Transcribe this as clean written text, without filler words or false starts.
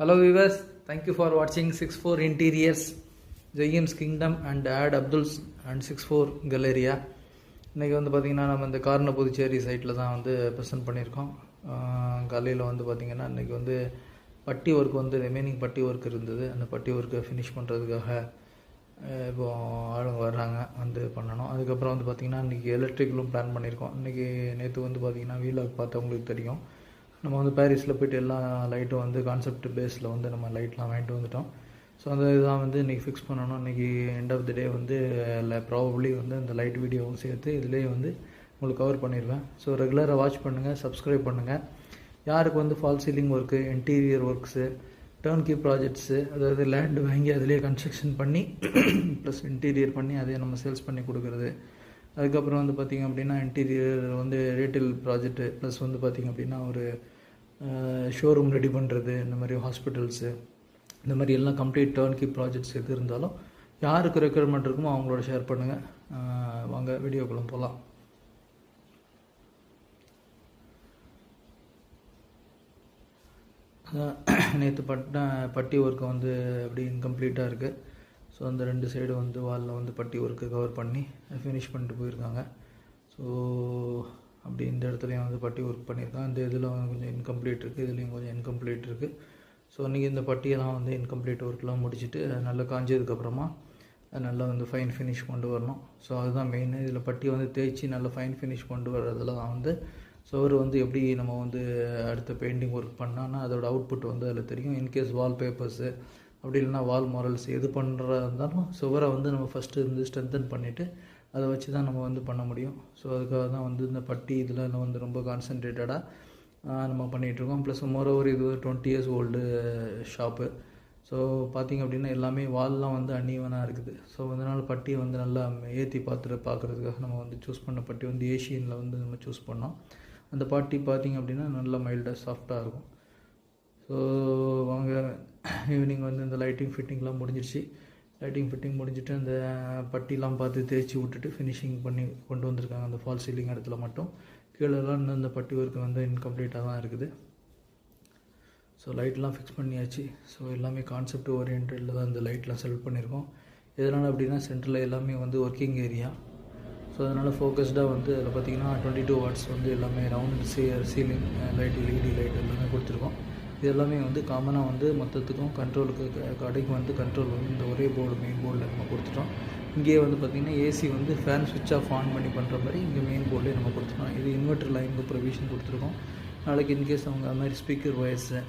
Hello viewers, thank you for watching 64 Interiors, James Kingdom and Ad Abdul's and 64 Galleria. இன்றைக்கி வந்து பார்த்திங்கன்னா நம்ம இந்த கார்னர் புதுச்சேரி சைட்டில் தான் வந்து ப்ரெசென்ட் பண்ணியிருக்கோம். காலையில் வந்து பார்த்திங்கன்னா இன்றைக்கி வந்து பட்டி ஒர்க் வந்து ரிமைனிங் பட்டி ஒர்க் இருந்தது. அந்த பட்டி ஒர்க்கை ஃபினிஷ் பண்ணுறதுக்காக இப்போது ஆளுங்க வர்றாங்க, வந்து பண்ணணும். அதுக்கப்புறம் வந்து பார்த்திங்கன்னா இன்றைக்கி எலக்ட்ரிக்கலும் பிளான் பண்ணியிருக்கோம். இன்றைக்கி நேற்று வந்து பார்த்திங்கன்னா வீலாக் பார்த்தவங்களுக்கு தெரியும், நம்ம வந்து பாரிஸில் போய்ட்டு எல்லா லைட்டும் வந்து கான்செப்ட் பேஸில் வந்து நம்ம லைட்லாம் வாங்கிட்டு வந்துட்டோம். ஸோ அந்த இதுதான் வந்து இன்றைக்கி ஃபிக்ஸ் பண்ணணும். இன்றைக்கி எண்ட் ஆஃப் தி டே வந்து ப்ராபப்ளி வந்து இந்த லைட் வீடியோவும் சேர்த்து இதிலே வந்து உங்களுக்கு கவர் பண்ணிடுவேன். ஸோ ரெகுலராக வாட்ச் பண்ணுங்கள், சப்ஸ்கிரைப் பண்ணுங்கள். யாருக்கு வந்து fall ceiling work, interior works, turnkey projects, அதாவது லேண்டு வாங்கி அதிலே கன்ஸ்ட்ரக்ஷன் பண்ணி ப்ளஸ் இன்டீரியர் பண்ணி அதே நம்ம சேல்ஸ் பண்ணி கொடுக்குறது. அதுக்கப்புறம் வந்து பார்த்திங்க அப்படின்னா இன்டீரியர் வந்து ரீட்டைல் ப்ராஜெக்ட்டு ப்ளஸ் வந்து பார்த்திங்க அப்படின்னா ஒரு ஷோரூம் ரெடி பண்ணுறது, இந்த மாதிரி ஹாஸ்பிட்டல்ஸு, இந்த மாதிரி எல்லாம் கம்ப்ளீட் டர்ன்கி ப்ராஜெக்ட்ஸ் எது இருந்தாலும் யாருக்கு ரெக்குயர்மெண்ட் இருக்குமோ அவங்களோட ஷேர் பண்ணுங்கள். வாங்க வீடியோக்குள்ள போகலாம். நேற்று பட்டி ஒர்க்கு வந்து அப்படி இன்கம்ப்ளீட்டாக இருக்குது. ஸோ அந்த ரெண்டு சைடு வந்து வாலில் வந்து பட்டி ஒர்க்கு கவர் பண்ணி ஃபினிஷ் பண்ணிட்டு போயிருக்காங்க. ஸோ அப்படி இந்த இடத்துலையும் வந்து பட்டி ஒர்க் பண்ணியிருக்காங்க. இந்த இதில் கொஞ்சம் இன்கம்ப்ளீட் இருக்குது, இதுலேயும் கொஞ்சம் இன்கம்ப்ளீட் இருக்குது. ஸோ இன்றைக்கி இந்த பட்டியெல்லாம் வந்து இன்கம்ப்ளீட் ஒர்க்லாம் முடிச்சுட்டு நல்லா காஞ்சதுக்கப்புறமா நல்லா வந்து ஃபைன் ஃபினிஷ் கொண்டு வரணும். ஸோ அதுதான் மெயின். இதில் பட்டியை வந்து தேய்ச்சி நல்லா ஃபைன் ஃபினிஷ் கொண்டு வர்றதுல தான் வந்து ஸோ வந்து எப்படி நம்ம வந்து அடுத்த பெயிண்டிங் ஒர்க் பண்ணான்னா அதோட அவுட்புட் வந்து அதில் தெரியும். இன்கேஸ் வால் பேப்பர்ஸு அப்படி இல்லைனா வால் மாரல்ஸ் எது பண்ணுறதா இருந்தாலும் சுவரை வந்து நம்ம ஃபஸ்ட்டு வந்து ஸ்ட்ரென்தன் பண்ணிவிட்டு அதை வச்சு தான் நம்ம வந்து பண்ண முடியும். ஸோ அதுக்காக தான் வந்து இந்த பட்டி இதில் வந்து ரொம்ப கான்சன்ட்ரேட்டடாக நம்ம பண்ணிகிட்ருக்கோம். ப்ளஸ் மோரோவர் இது 20 years ஓல்டு ஷாப்பு. ஸோ பார்த்திங்க அப்படின்னா எல்லாமே வால்லாம் வந்து அன்ஈவனாக இருக்குது. ஸோ அதனால் பட்டியை வந்து நல்லா ஏற்றி பார்க்குறதுக்காக நம்ம வந்து சூஸ் பண்ண பட்டி வந்து ஏஷியனில் வந்து நம்ம சூஸ் பண்ணோம். அந்த பட்டி பார்த்திங்க அப்படின்னா நல்லா மைல்டாக சாஃப்டாக இருக்கும். ஸோ வாங்க ஈவினிங் வந்து இந்த லைட்டிங் ஃபிட்டிங்லாம் முடிஞ்சிடுச்சு. லைட்டிங் ஃபிட்டிங் முடிஞ்சுட்டு அந்த பட்டிலாம் பார்த்து தேய்ச்சி விட்டுட்டு ஃபினிஷிங் பண்ணி கொண்டு வந்திருக்காங்க. அந்த ஃபால் சீலிங் இடத்துல மட்டும், கீழெல்லாம் இன்னும் இந்த பட்டி ஒர்க்கு வந்து இன்கம்ப்ளீட்டாக தான் இருக்குது. ஸோ லைட்லாம் ஃபிக்ஸ் பண்ணியாச்சு. ஸோ எல்லாமே கான்செப்ட் ஓரியன்டில் தான் இந்த லைட்லாம் செலக்ட் பண்ணியிருக்கோம். எதனால் அப்படின்னா சென்டரில் எல்லாமே வந்து ஒர்க்கிங் ஏரியா. ஸோ அதனால் ஃபோக்கஸ்டாக வந்து அதில் பார்த்திங்கன்னா 22 watts வந்து எல்லாமே round ceiling light, LED light எல்லாமே கொடுத்துருக்கோம். இது எல்லாமே வந்து காமனாக வந்து மொத்தத்துக்கும் கண்ட்ரோலுக்கு கடைக்கு வந்து கண்ட்ரோல் வந்து இந்த ஒரே போர்டு மெயின் போர்டில் நம்ம கொடுத்துட்டோம். இங்கேயே வந்து பார்த்திங்கன்னா ஏசி வந்து ஃபேன் சுவிட்ச் ஆஃப் ஆன் பண்ணி பண்ணுற மாதிரி இங்கே மெயின் போர்ட்லேயே நம்ம கொடுத்துட்டோம். இது இன்வெர்ட்டர் லைனுக்கு ப்ரொவிஷன் கொடுத்துருக்கோம். நாளைக்கு இன்கேஸ் அவங்க அது மாதிரி ஸ்பீக்கர் ஒயர்ஸு